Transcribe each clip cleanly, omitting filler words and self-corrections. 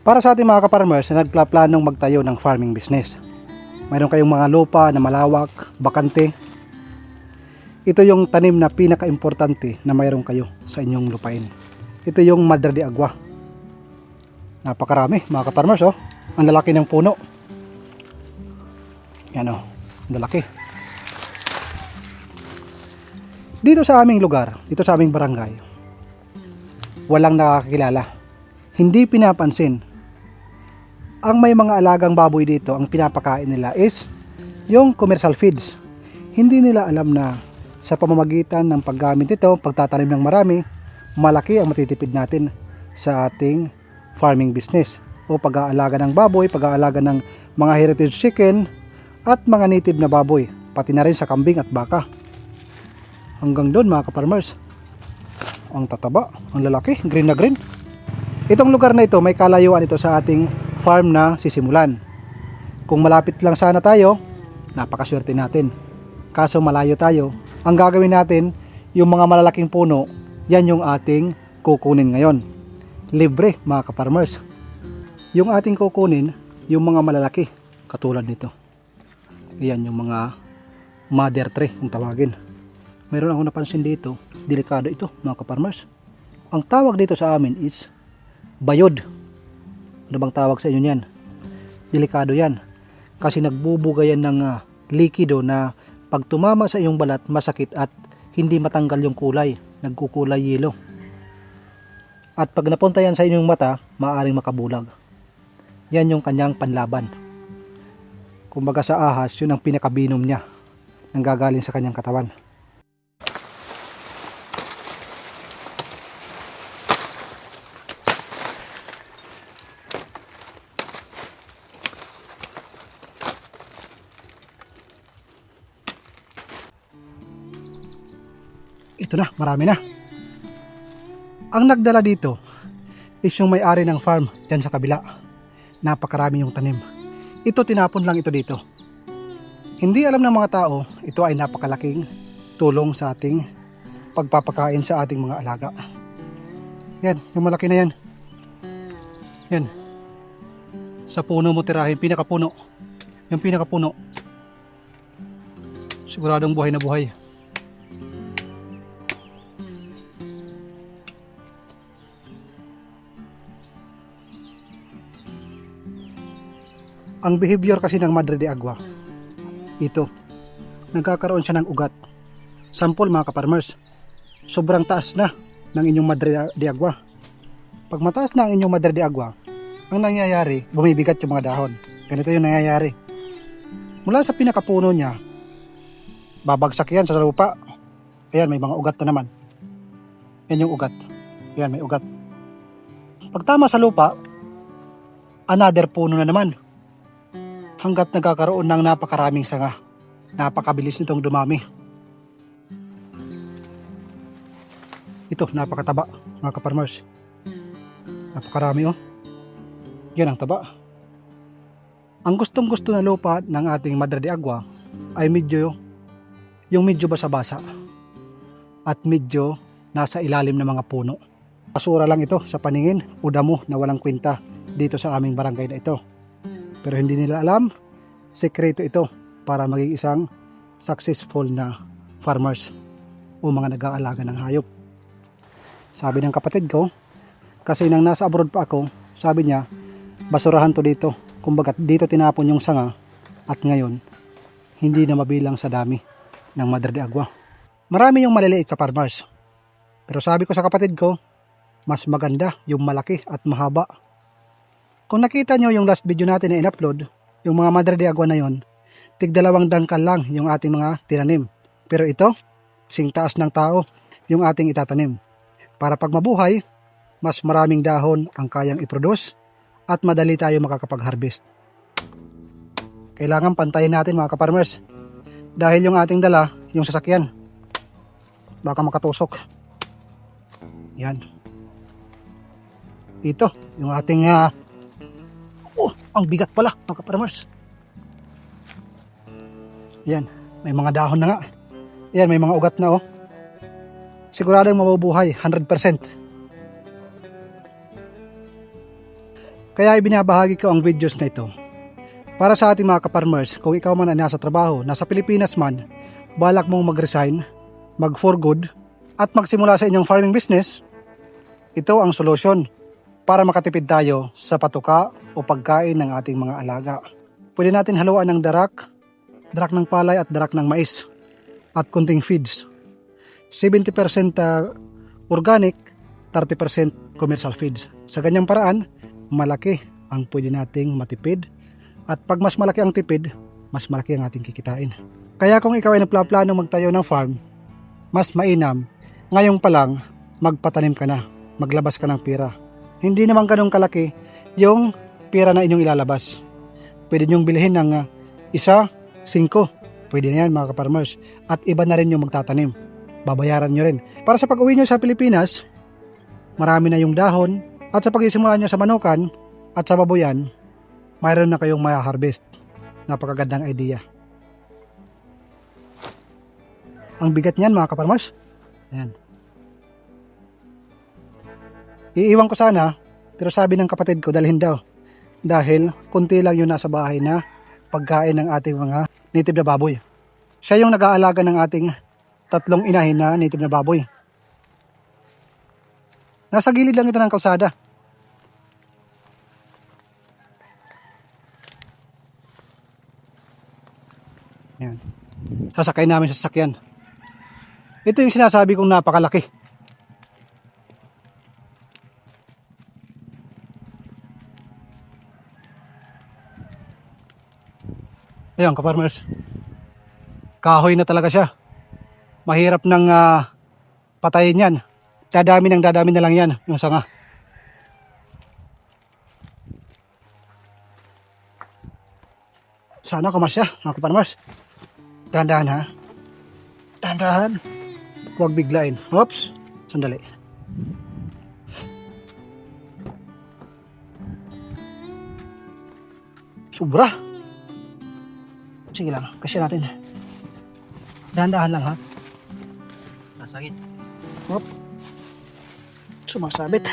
Para sa ating mga ka-farmers na nagpaplanong magtayo ng farming business, mayroon kayong mga lupa na malawak, bakante. Ito yung tanim na pinaka-importante na mayroon kayo sa inyong lupain. Ito yung Madre de Agua. Napakarami mga ka-farmers, oh. Ang lalaki ng puno. Yan, oh, ang lalaki. Dito sa aming lugar, dito sa aming barangay, walang nakakilala. Hindi pinapansin. Ang may mga alagang baboy dito, ang pinapakain nila is yung commercial feeds. Hindi nila alam na sa pamamagitan ng paggamit nito, pagtatanim ng marami, malaki ang matitipid natin sa ating farming business o pag-aalaga ng baboy, pag-aalaga ng mga heritage chicken at mga native na baboy, pati na rin sa kambing at baka. Hanggang doon mga ka-farmers, ang tataba, ang lalaki, green na green. Itong lugar na ito, may kalayuan ito sa ating farm na sisimulan. Kung malapit lang sana tayo, napakaswerte natin. Kaso malayo tayo, ang gagawin natin, yung mga malalaking puno, yan yung ating kukunin ngayon. Libre mga ka-farmers. Yung ating kukunin, yung mga malalaki, katulad nito. Yan yung mga mother tree kung tawagin. Meron ako napansin dito, delikado ito mga ka-farmers. Ang tawag dito sa amin is bayod. Ano bang tawag sa inyo niyan? Delikado yan. Kasi nagbubuga yan ng likido na pag tumama sa iyong balat, masakit at hindi matanggal yung kulay. Nagkukulay yelo. At pag napunta yan sa inyong mata, maaaring makabulag. Yan yung kanyang panlaban. Kumbaga sa ahas, yun ang pinakabinom niya nang gagaling sa kanyang katawan. Ito na, marami na. Ang nagdala dito is yung may-ari ng farm dyan sa kabila. Napakarami yung tanim. Ito tinapon lang ito dito. Hindi alam ng mga tao, ito ay napakalaking tulong sa ating pagpapakain sa ating mga alaga. Yan, yung malaki na yan. Yan. Sa puno mo tirahin, pinakapuno. Yung pinakapuno. Siguradong buhay na buhay. Ang behavior kasi ng Madre de Agua, ito, nagkakaroon siya ng ugat. Sample mga ka-farmers, sobrang taas na ng inyong Madre de Agua. Pag mataas na ang inyong Madre de Agua, ang nangyayari, bumibigat yung mga dahon. Ganito yung nangyayari. Mula sa pinakapuno niya, babagsak yan sa lupa. Ayan, may mga ugat na naman. Yan yung ugat. Ayan, may ugat. Pag tama sa lupa, another puno na naman. Hanggat nagkakaroon ng napakaraming sanga. Napakabilis nitong dumami. Ito, napakataba mga ka-farmers. Napakarami, oh. Yan ang taba. Ang gustong gusto na lupa ng ating Madre de Agua ay medyo basa-basa at medyo nasa ilalim ng mga puno. Basura lang ito sa paningin o damo na walang kwenta dito sa aming barangay na ito. Pero hindi nila alam, sekreto ito para maging isang successful na farmers o mga nag-aalaga ng hayop. Sabi ng kapatid ko, kasi nang nasa abroad pa ako, sabi niya, basurahan to dito. Kumbaga dito tinapon yung sanga at ngayon, hindi na mabilang sa dami ng Madre de Agua. Marami yung maliliit ka farmers. Pero sabi ko sa kapatid ko, mas maganda yung malaki at mahaba. Kung nakita nyo yung last video natin na in-upload, yung mga Madre de Agua na yon, tig-2 dangkal lang yung ating mga tinanim. Pero ito, sing taas ng tao yung ating itatanim. Para pag mabuhay, mas maraming dahon ang kayang i-produce at madali tayo makakapag-harvest. Kailangan pantayin natin mga ka-farmers. Dahil yung ating dala, yung sasakyan, baka makatusok. Yan. Ito, yung ating ang bigat pala mga ka-farmers. Yan, may mga dahon na nga. Yan, may mga ugat na, oh. Siguradong mabubuhay 100%. Kaya ibinabahagi ko ang videos na ito para sa ating mga ka-farmers. Kung ikaw man ay nasa trabaho, nasa Pilipinas man, balak mong mag-resign, mag-for good, at magsimula sa inyong farming business, ito ang solusyon para makatipid tayo sa patuka o pagkain ng ating mga alaga. Pwede natin haluan ng darak ng palay at darak ng mais at kunting feeds. 70% organic, 30% commercial feeds. Sa ganyang paraan, malaki ang pwede nating matipid. At pag mas malaki ang tipid, mas malaki ang ating kikitain. Kaya kung ikaw ay nagplano magtayo ng farm, mas mainam, ngayon pa lang, magpatanim ka na, maglabas ka ng pira. Hindi naman ganun kalaki yung pira na inyong ilalabas. Pwede nyong bilhin ng 1, 5. Pwede na yan mga ka-farmers. At iba na rin yung magtatanim. Babayaran nyo rin. Para sa pag-uwi nyo sa Pilipinas, marami na yung dahon. At sa pag-isimula nyo sa manukan at sa baboyan, mayroon na kayong maya-harvest. Napakagandang idea. Ang bigat niyan mga ka-farmers. Ayan. Iiwan ko sana, pero sabi ng kapatid ko dalhin daw. Dahil konti lang yung nasa bahay na pagkain ng ating mga native na baboy. Siya yung nag-aalaga ng ating 3 inahin na native na baboy. Nasa gilid lang ito ng kalsada. Yan. Sasakay namin sa sasakyan. Ito yung sinasabi kong napakalaki. Ayun ka-farmers, kahoy na talaga siya. Mahirap nang patayin yan. Dadami na lang yan yung sanga. Sana kumasya mga ka-farmers. Dahan-dahan ha. Dahan-dahan. Huwag biglain. Oops. Sandali. Sobra. Sige lang, kasi natin. Dahan-dahan lang ha. Nasakit. Hop. Sumasabit.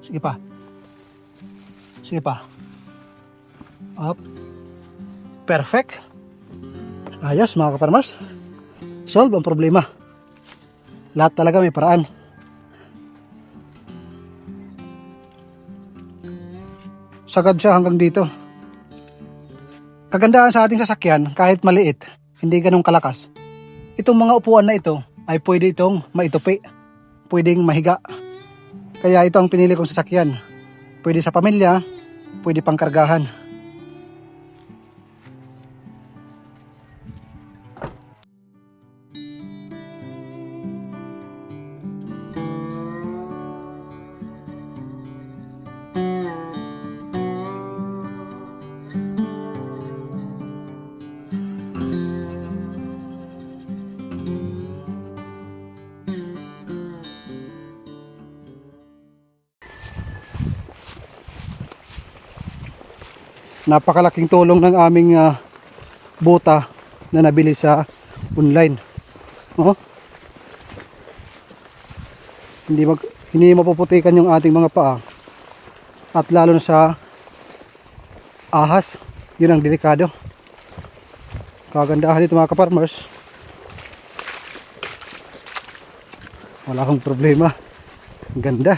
Sige pa. Sige pa. Hop. Perfect. Ayos mga ka-farmers. Solve ang problema. Lahat talaga may paraan. Sagad siya hanggang dito. Kagandahan sa ating sasakyan, kahit maliit, hindi ganun kalakas. Itong mga upuan na ito ay pwede itong maitupi, pwedeng mahiga. Kaya ito ang pinili kong sasakyan. Pwede sa pamilya, pwede pang kargahan. Napakalaking tulong ng aming buta na nabili sa online. Oh. Hindi mapuputikan yung ating mga paa. At lalo na sa ahas, yun ang delikado. Kagandahan dito mga ka-farmers. Wala akong problema. Ganda.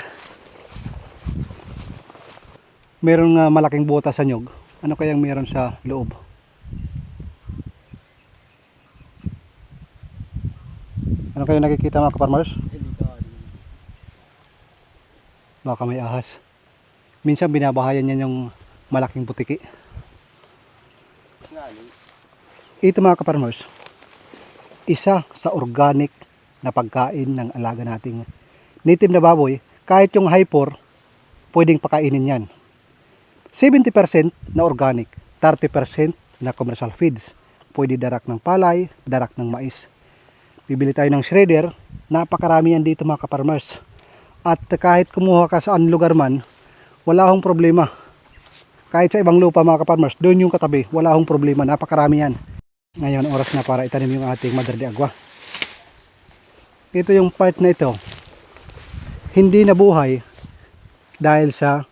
Meron malaking buta sa nyog. Ano kayang meron sa loob? Ano kayo nakikita mga ka-farmers? Baka may ahas. Minsan binabahayan niya yung malaking butiki. Ito mga ka-farmers, isa sa organic na pagkain ng alaga nating native na baboy. Kahit yung hyper, pwedeng pakainin yan. 70% na organic, 30% na commercial feeds. Pwede darak ng palay, darak ng mais. Bibili tayo ng shredder, napakarami yan dito mga ka-farmers. At kahit kumuha ka saan lugar man, wala akong problema. Kahit sa ibang lupa mga ka-farmers, doon yung katabi, wala akong problema, napakarami yan. Ngayon oras na para itanim yung ating Madre de Agua. Ito yung part na ito, hindi nabuhay dahil sa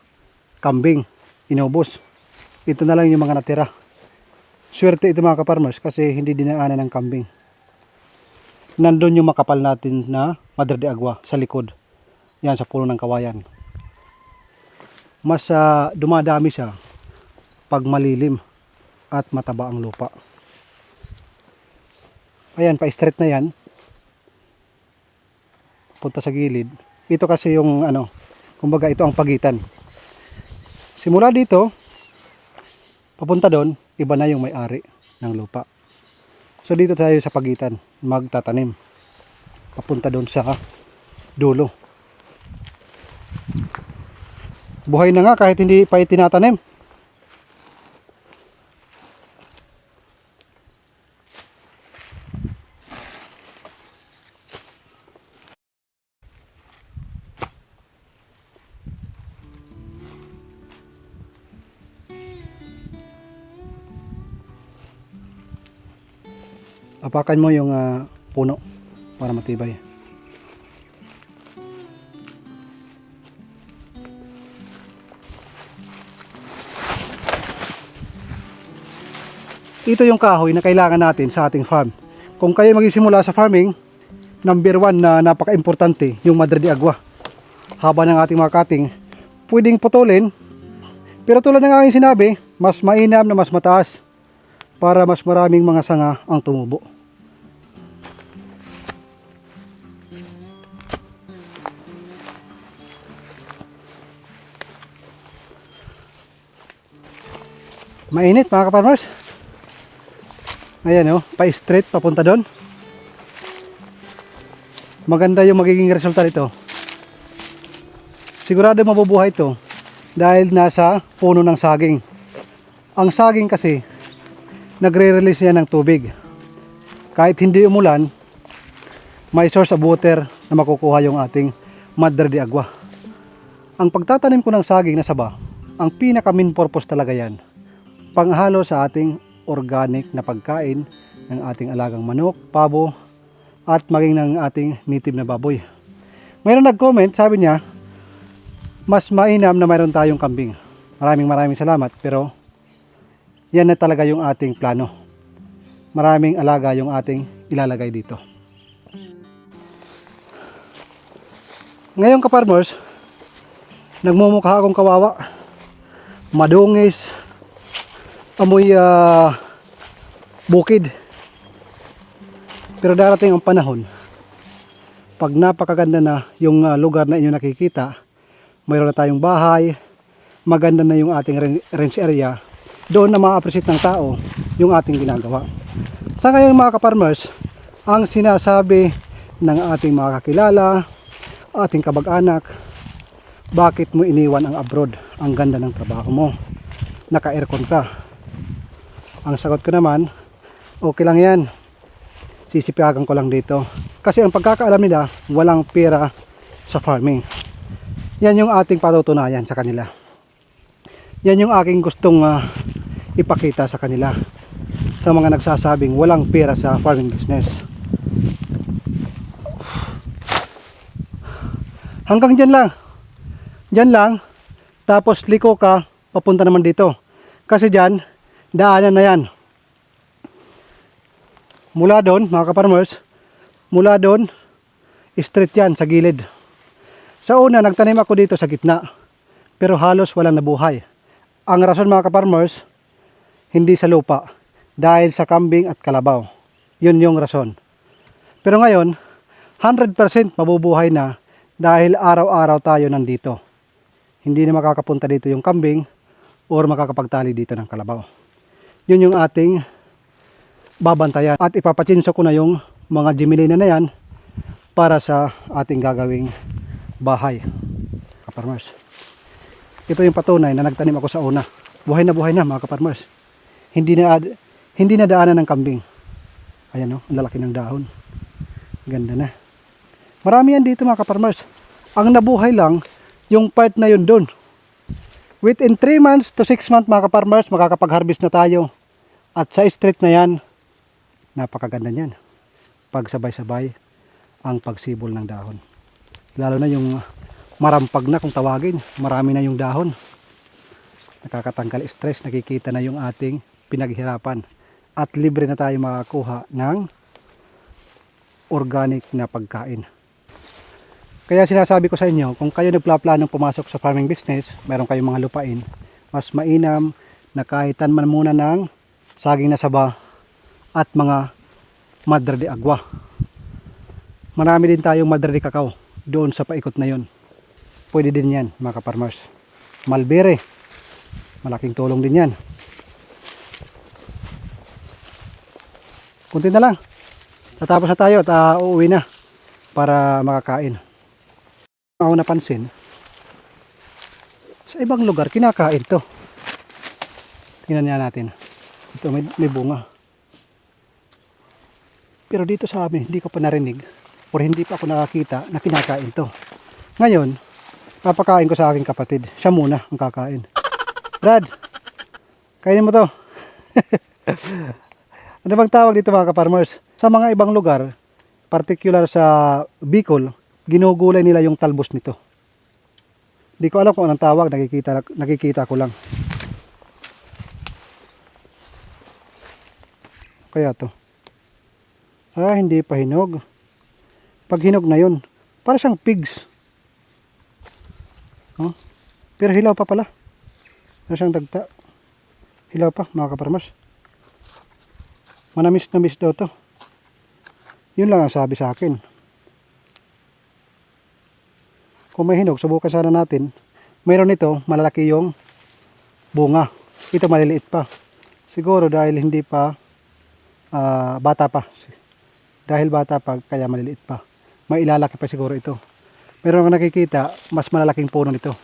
kambing. Inubos. Ito na lang yung mga natira. Swerte ito mga kaparmers kasi hindi dinaanan ng kambing. Nandun yung makapal natin na Madre de Agua sa likod. Yan sa puno ng kawayan. Mas dumadami siya pag malilim at mataba ang lupa. Ayan, pa-straight na yan. Punta sa gilid. Ito kasi yung kumbaga ito ang pagitan. Simula dito, papunta doon, iba na yung may-ari ng lupa. So dito tayo sa pagitan, magtatanim. Papunta doon sa dulo. Buhay na nga kahit hindi pa itinatanim. Apakan mo yung puno para matibay. Ito yung kahoy na kailangan natin sa ating farm. Kung kayo magsisimula sa farming, number 1 na napaka-importante, yung Madre de Agua. Haba ng ating mga cutting, pwedeng putulin, pero tulad ng aking sinabi, mas mainam na mas mataas para mas maraming mga sanga ang tumubo. Mainit mga kaparmers. Ayan pa-straight papunta doon. Maganda yung magiging resulta nito. Sigurado mabubuhay ito dahil nasa puno ng saging. Ang saging kasi nagre-release yan ng tubig. Kahit hindi umulan, may source of water na makukuha yung ating Madre de Agua. Ang pagtatanim ko ng saging na saba, ang pinaka main purpose talaga yan, panghalo sa ating organic na pagkain ng ating alagang manok, pabo, at maging ng ating native na baboy. Mayroon nag-comment, sabi niya, mas mainam na mayroon tayong kambing. Maraming salamat, pero yan na talaga yung ating plano. Maraming alaga yung ating ilalagay dito. Ngayon kaparmers, nagmumukha akong kawawa. Madungis, amoy bukid. Pero darating ang panahon, pag napakaganda na yung lugar na inyo nakikita, mayroon na tayong bahay, maganda na yung ating range area, doon na ma-appreciate ng tao yung ating ginagawa. Sa ngayon mga kaparmers, ang sinasabi ng ating mga kakilala, ating kabag-anak, bakit mo iniwan ang abroad? Ang ganda ng trabaho mo, naka-aircon ka. Ang sagot ko naman, okay lang yan, sisipagan ko lang dito. Kasi ang pagkakaalam nila, walang pera sa farming. Yan yung ating patutunayan sa kanila. Yan yung aking gustong ipakita sa kanila, sa mga nagsasabing walang pera sa farming business. Hanggang dyan lang. Dyan lang. Tapos liko ka, papunta naman dito. Kasi dyan, daanan na yan. Mula doon, mga kaparmers, mula doon, straight yan sa gilid. Sa una, nagtanim ako dito sa gitna. Pero halos walang nabuhay. Ang rason mga kaparmers, hindi sa lupa. Dahil sa kambing at kalabaw. Yun yung rason. Pero ngayon, 100% mabubuhay na dahil araw-araw tayo nandito. Hindi na makakapunta dito yung kambing or makakapagtali dito ng kalabaw. Yun yung ating babantayan. At ipapachinso ko na yung mga Gemilina na yan para sa ating gagawing bahay. Kaparmers. Ito yung patunay na nagtanim ako sa una. Buhay na mga kaparmers. Hindi na daanan ng kambing. Ayan ang lalaki ng dahon. Ganda na. Marami yan dito mga kaparmers. Ang nabuhay lang, yung part na yun doon. Within 3 months to 6 months mga kaparmers, makakapag-harvest na tayo. At sa street na yan, napakaganda niyan. Pag sabay-sabay ang pagsibol ng dahon. Lalo na yung Marampag na kung tawagin. Marami na yung dahon. Nakakatanggal stress. Nakikita na yung ating pinaghirapan. At libre na tayo makakuha ng organic na pagkain. Kaya sinasabi ko sa inyo, kung kayo nagplaplanong pumasok sa farming business, meron kayong mga lupain, mas mainam na kahitan man muna ng saging na saba at mga madre de agua. Marami din tayong madre de cacao doon sa paikot na yon. Pwede din yan mga kaparmers. Malbere, malaking tulong din yan. Kunti na lang. Tatapos na tayo at uuwi na para makakain. Ako napansin, sa ibang lugar kinakain to. Tingnan niya natin. Ito may bunga. Pero dito sa amin, hindi ko pa narinig o hindi pa ako nakakita na kinakain to. Ngayon, papakain ko sa aking kapatid. Siya muna ang kakain. Brad, kainin mo to. Ano bang tawag dito mga kaparmers? Sa mga ibang lugar, particular sa Bicol, ginugulay nila yung talbos nito. Hindi ko alam kung anong tawag, nakikita ko lang. Kaya to. Hindi pa hinog. Pag hinog na yun, para siyang pigs. Pero hilaw pa pala. Para siyang dagta. Hilaw pa mga kaparmers. Manamis daw to. Yun lang ang sabi sa akin. Kung may hinog, subukan sana natin. Mayroon nito, malalaki yung bunga. Ito maliliit pa. Siguro dahil hindi pa bata pa. Dahil bata pa, kaya maliliit pa. May ilalaki pa siguro ito. Meron kang nakikita, mas malalaking puno nito.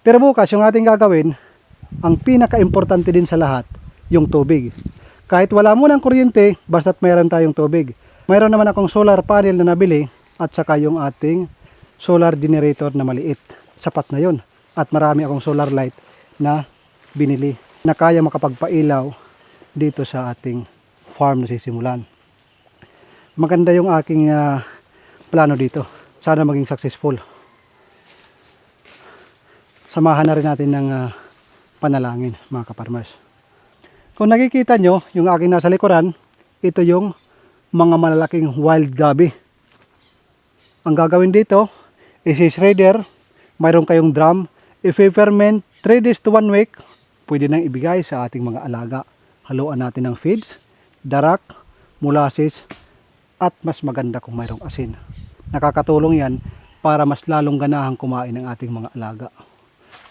Pero bukas, yung ating gagawin, ang pinaka-importante din sa lahat, yung tubig. Kahit wala mo ng kuryente, basta't mayroon tayong tubig. Mayroon naman akong solar panel na nabili at saka yung ating solar generator na maliit. Sapat na yun. At marami akong solar light na binili na kaya makapagpailaw dito sa ating farm na sisimulan. Maganda yung aking plano dito. Sana maging successful. Samahan na rin natin ng panalangin mga kaparmers. Kung nakikita nyo, yung aking nasa likuran, ito yung mga malalaking wild gabi. Ang gagawin dito is shredder, mayroon kayong drum. If we ferment 3 days to 1 week, pwede nang ibigay sa ating mga alaga. Haluan natin ng feeds, darak, molasses, at mas maganda kung mayroong asin. Nakakatulong yan para mas lalong ganahang kumain ng ating mga alaga.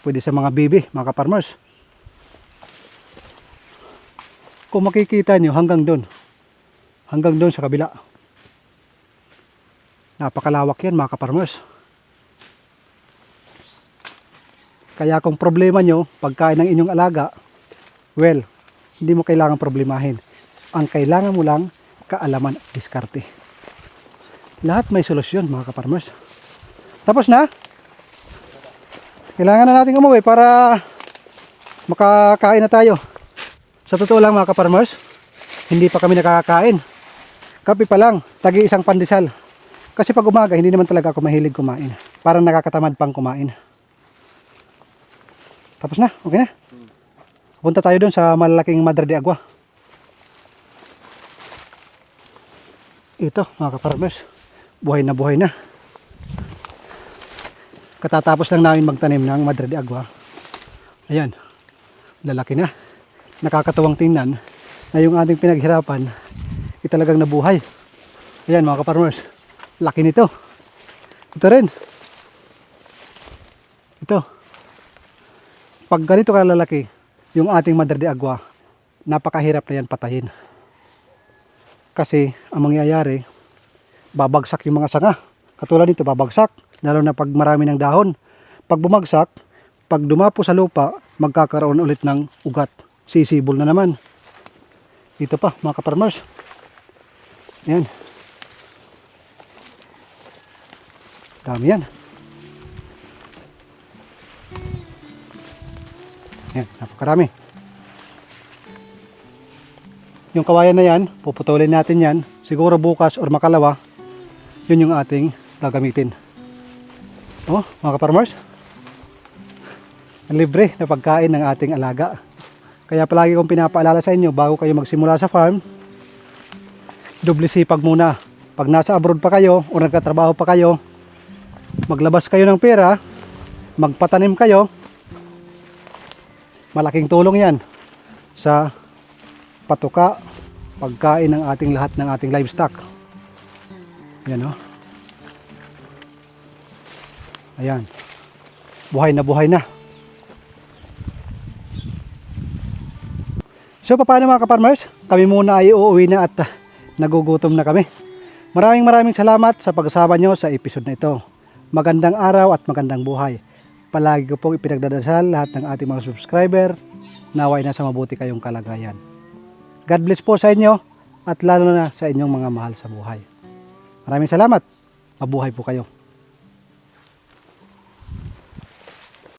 Pwede sa mga baby, mga kaparmers. Kung makikita nyo hanggang doon sa kabila. Napakalawak yan mga kaparmers. Kaya kung problema nyo pagkain ng inyong alaga, well, hindi mo kailangan problemahin. Ang kailangan mo lang kaalaman at diskarte. Lahat may solusyon mga kaparmers. Tapos na? Kailangan na natin umuwi para makakain na tayo. Sa totoo lang mga kaparmers, hindi pa kami nakakakain. Kape pa lang, tagi isang pandesal. Kasi pag umaga, hindi naman talaga ako mahilig kumain. Parang nakakatamad pang kumain. Tapos na, okay na. Punta tayo doon sa malalaking madre de agua. Ito mga kaparmers, buhay na. Katatapos lang namin magtanim ng madre de agua. Ayan, lalaki na. Nakakatuwang tingnan na yung ating pinaghirapan talagang nabuhay. Ayan mga kaparmers, laki nito. Ito rin. Ito. Pag ganito kalalaki yung ating madre de agua, napakahirap na yan patayin. Kasi ang mangyayari, babagsak yung mga sanga. Katulad nito, babagsak. Lalo na pag marami ng dahon. Pag bumagsak, pag dumapo sa lupa, magkakaroon ulit ng ugat. Sisibol na naman. Ito pa mga kaparmers. Yan. Dami yan. Yan, napakarami. Yung kawayan na yan, puputulin natin yan. Siguro bukas or makalawa, yun yung ating gagamitin. Oh, mga ka-farmers, libre na pagkain ng ating alaga. Kaya palagi kong pinapaalala sa inyo, bago kayo magsimula sa farm, doble sipag muna. Pag nasa abroad pa kayo o nagkatrabaho pa kayo, maglabas kayo ng pera, magpatanim kayo, malaking tulong yan sa patuka, pagkain ng ating lahat ng ating livestock. Yan, oh. Ayan. Buhay na. So paano mga ka-farmers? Kami muna ay uuwi na at nagugutom na kami. Maraming salamat sa pagsama nyo sa episode na ito. Magandang araw at magandang buhay. Palagi ko pong ipinagdadasal lahat ng ating mga subscriber. Naway na sa mabuti kayong kalagayan. God bless po sa inyo at lalo na sa inyong mga mahal sa buhay. Maraming salamat. Mabuhay po kayo.